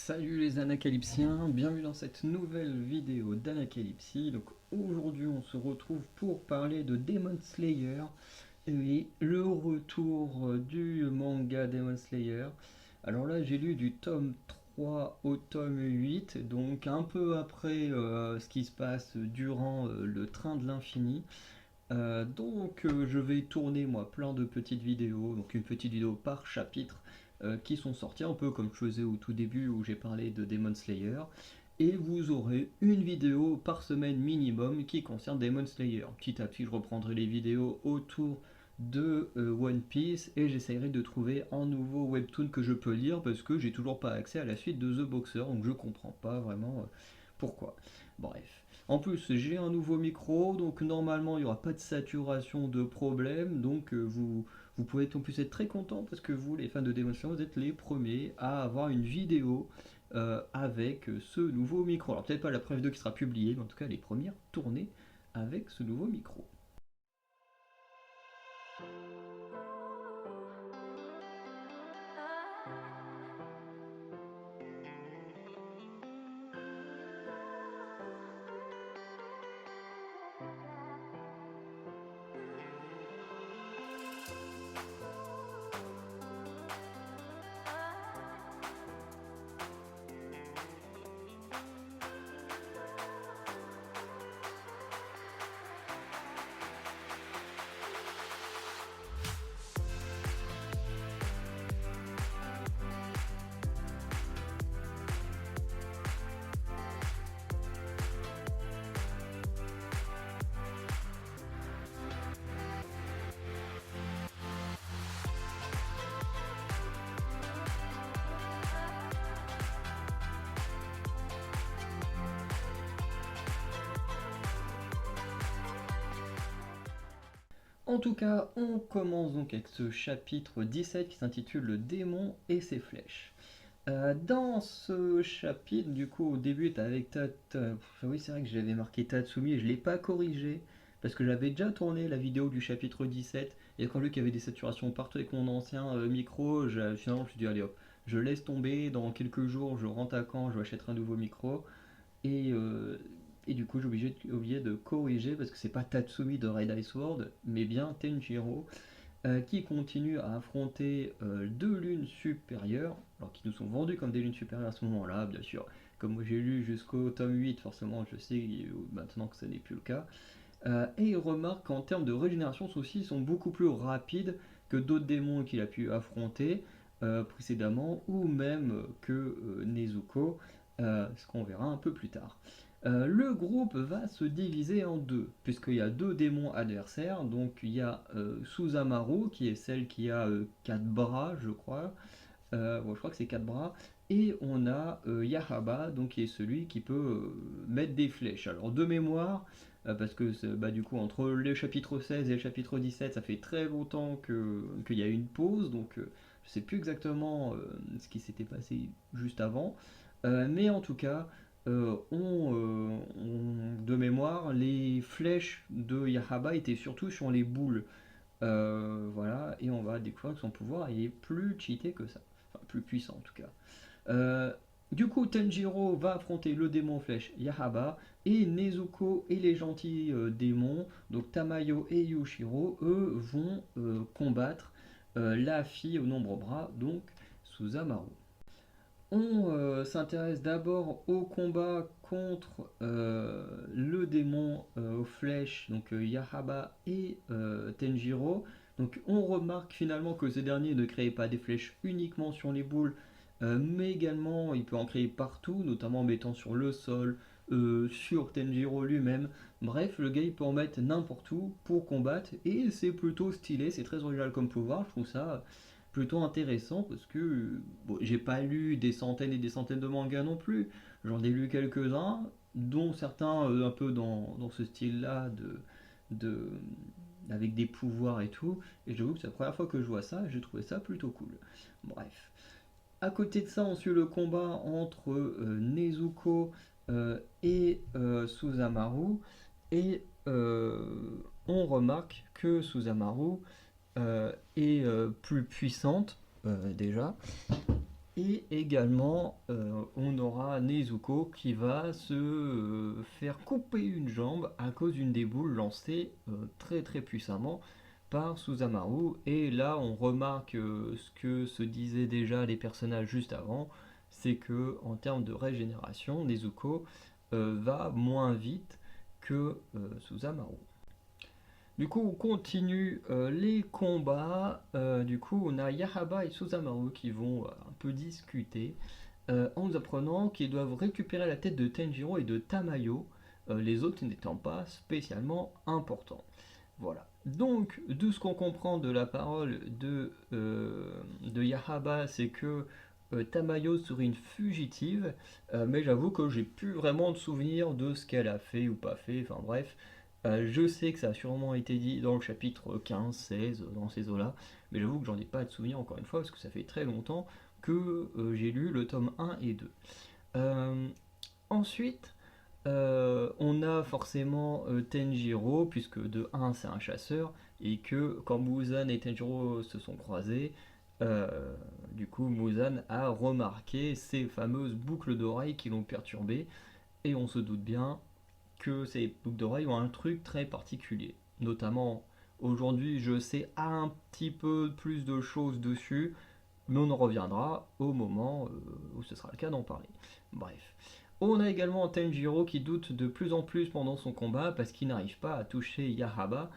Salut les anacalypsiens, bienvenue dans cette nouvelle vidéo d'Anacalypsie. Donc aujourd'hui on se retrouve pour parler de Demon Slayer et le retour du manga Demon Slayer. Alors là j'ai lu du tome 3 au tome 8, donc un peu après ce qui se passe durant le train de l'infini. Je vais tourner moi plein de petites vidéos, donc une petite vidéo par chapitre qui sont sorties, un peu comme je faisais au tout début où j'ai parlé de Demon Slayer. Et vous aurez une vidéo par semaine minimum qui concerne Demon Slayer. Petit à petit je reprendrai les vidéos autour de One Piece et j'essaierai de trouver un nouveau webtoon que je peux lire parce que j'ai toujours pas accès à la suite de The Boxer, donc je comprends pas vraiment pourquoi. Bref. En plus, j'ai un nouveau micro, donc normalement il n'y aura pas de saturation de problème. Donc vous pouvez en plus être très content parce que vous, les fans de Demon Slayer, vous êtes les premiers à avoir une vidéo avec ce nouveau micro. Alors peut-être pas la première vidéo qui sera publiée, mais en tout cas les premières tournées avec ce nouveau micro. En tout cas, on commence donc avec ce chapitre 17 qui s'intitule Le démon et ses flèches. Dans ce chapitre, du coup, au début, t'as avec oui, c'est vrai que j'avais marqué Tatsumi et je ne l'ai pas corrigé parce que j'avais déjà tourné la vidéo du chapitre 17 et quand vu qu'il y avait des saturations partout avec mon ancien micro, finalement, je me suis dit, allez hop, je laisse tomber. Dans quelques jours, je rentre à Caen, je m'achèterai un nouveau micro. Et, euh, et du coup, j'ai oublié de corriger parce que c'est pas Tatsumi de Red Ice World, mais bien Tenjiro qui continue à affronter deux lunes supérieures, alors qui nous sont vendues comme des lunes supérieures à ce moment-là, bien sûr. Comme moi j'ai lu jusqu'au tome 8, forcément je sais maintenant que ce n'est plus le cas. Et il remarque qu'en termes de régénération, ceux-ci sont beaucoup plus rapides que d'autres démons qu'il a pu affronter précédemment, ou même que Nezuko, ce qu'on verra un peu plus tard. Le groupe va se diviser en deux, puisqu'il y a deux démons adversaires. Donc il y a Susanoo, qui est celle qui a 4 bras, je crois. Bon, je crois que c'est 4 bras. Et on a Yahaba, donc qui est celui qui peut mettre des flèches. Alors de mémoire, parce que bah, du coup entre le chapitre 16 et le chapitre 17, ça fait très longtemps qu'il y a eu une pause, donc je sais plus exactement ce qui s'était passé juste avant. Mais en tout cas, de mémoire, les flèches de Yahaba étaient surtout sur les boules. Voilà, et on va découvrir que son pouvoir est plus cheaté que ça. Enfin, plus puissant en tout cas. Euh, du coup, Tenjiro va affronter le démon flèche Yahaba et Nezuko et les gentils démons, donc Tamayo et Yushiro, eux vont combattre la fille aux nombreux bras, donc Susanoo. On s'intéresse d'abord au combat contre le démon aux flèches, donc Yahaba et Tenjiro. Donc on remarque finalement que ces derniers ne créent pas des flèches uniquement sur les boules, mais également il peut en créer partout, notamment en mettant sur le sol, sur Tenjiro lui-même. Bref, le gars il peut en mettre n'importe où pour combattre et c'est plutôt stylé, c'est très original comme pouvoir, je trouve ça plutôt intéressant parce que bon, j'ai pas lu des centaines et des centaines de mangas non plus. J'en ai lu quelques-uns, dont certains un peu dans ce style-là de avec des pouvoirs et tout. Et j'avoue que c'est la première fois que je vois ça et j'ai trouvé ça plutôt cool. Bref. À côté de ça, on suit le combat entre Nezuko et Susanoo. Et on remarque que Susanoo est plus puissante déjà. Et également, on aura Nezuko qui va se faire couper une jambe à cause d'une des boules lancée très très puissamment par Susanoo. Et là, on remarque ce que se disaient déjà les personnages juste avant, c'est que en termes de régénération, Nezuko va moins vite que Susanoo. Du coup, on continue les combats. Du coup, on a Yahaba et Susanoo qui vont un peu discuter en nous apprenant qu'ils doivent récupérer la tête de Tenjiro et de Tamayo, les autres n'étant pas spécialement importants. Voilà. Donc, de ce qu'on comprend de la parole de Yahaba, c'est que Tamayo serait une fugitive, mais j'avoue que j'ai plus vraiment de souvenir de ce qu'elle a fait ou pas fait, enfin bref. Je sais que ça a sûrement été dit dans le chapitre 15, 16, dans ces eaux-là, mais j'avoue que j'en ai pas de souvenir encore une fois, parce que ça fait très longtemps que j'ai lu le tome 1 et 2. Euh, Ensuite, on a forcément Tenjiro, puisque de 1 c'est un chasseur, et que quand Muzan et Tenjiro se sont croisés, euh, du coup Muzan a remarqué ces fameuses boucles d'oreilles qui l'ont perturbé, et on se doute bien que ces boucles d'oreilles ont un truc très particulier. Notamment, aujourd'hui je sais un petit peu plus de choses dessus, mais on en reviendra au moment où ce sera le cas d'en parler. Bref. On a également Tenjiro qui doute de plus en plus pendant son combat parce qu'il n'arrive pas à toucher Yahaba,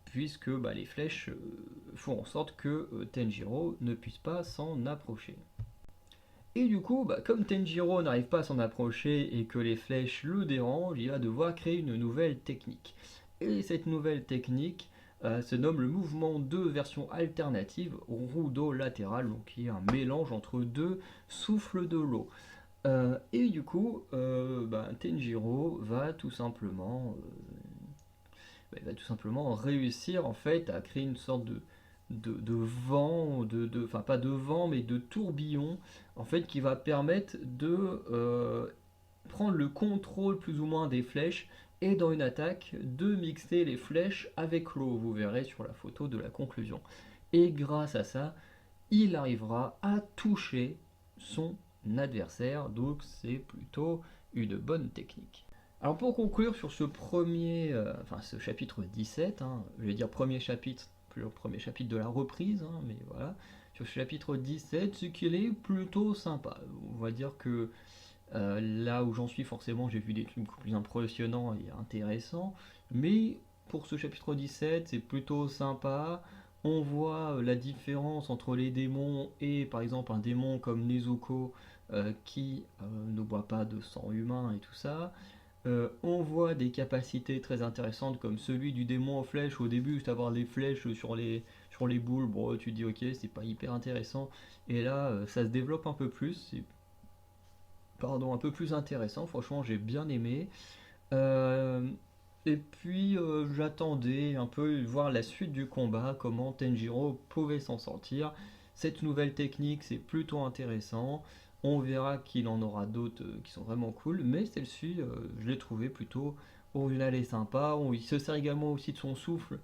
puisque les flèches font en sorte que Tenjiro ne puisse pas s'en approcher. Et du coup, comme Tenjiro n'arrive pas à s'en approcher et que les flèches le dérangent, il va devoir créer une nouvelle technique. Et cette nouvelle technique se nomme le mouvement de version alternative Rudo latéral, donc qui est un mélange entre deux souffles de l'eau. Et du coup, Tenjiro va tout simplement réussir en fait à créer une sorte de vent, enfin pas de vent, mais de tourbillon, en fait, qui va permettre de prendre le contrôle plus ou moins des flèches et dans une attaque de mixer les flèches avec l'eau. Vous verrez sur la photo de la conclusion. Et grâce à ça, il arrivera à toucher son adversaire, donc c'est plutôt une bonne technique. Alors pour conclure sur ce chapitre 17, je vais dire premier chapitre, plus le premier chapitre de la reprise, mais voilà, sur ce chapitre 17, c'est qu'il est plutôt sympa. On va dire que là où j'en suis forcément, j'ai vu des trucs beaucoup plus impressionnants et intéressants, mais pour ce chapitre 17, c'est plutôt sympa. On voit la différence entre les démons et par exemple un démon comme Nezuko qui ne boit pas de sang humain et tout ça. On voit des capacités très intéressantes comme celui du démon aux flèches au début, juste avoir des flèches sur les boules, bon tu te dis ok c'est pas hyper intéressant, et là ça se développe un peu plus, c'est un peu plus intéressant, franchement j'ai bien aimé. Euh, et puis j'attendais un peu voir la suite du combat, comment Tenjiro pouvait s'en sortir. Cette nouvelle technique, c'est plutôt intéressant. On verra qu'il en aura d'autres qui sont vraiment cool, mais celle-ci, je l'ai trouvé plutôt originale et sympa. Il se sert également aussi de son souffle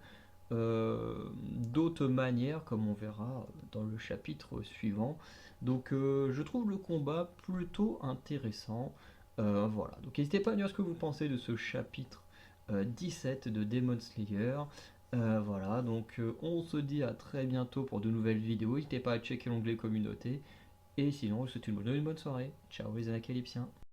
d'autres manières, comme on verra dans le chapitre suivant. Donc je trouve le combat plutôt intéressant. Voilà, donc n'hésitez pas à dire ce que vous pensez de ce chapitre 17 de Demon Slayer. Voilà, donc on se dit à très bientôt pour de nouvelles vidéos. N'hésitez pas à checker l'onglet communauté. Et sinon, je vous souhaite une bonne soirée. Ciao les Anacalypsiens.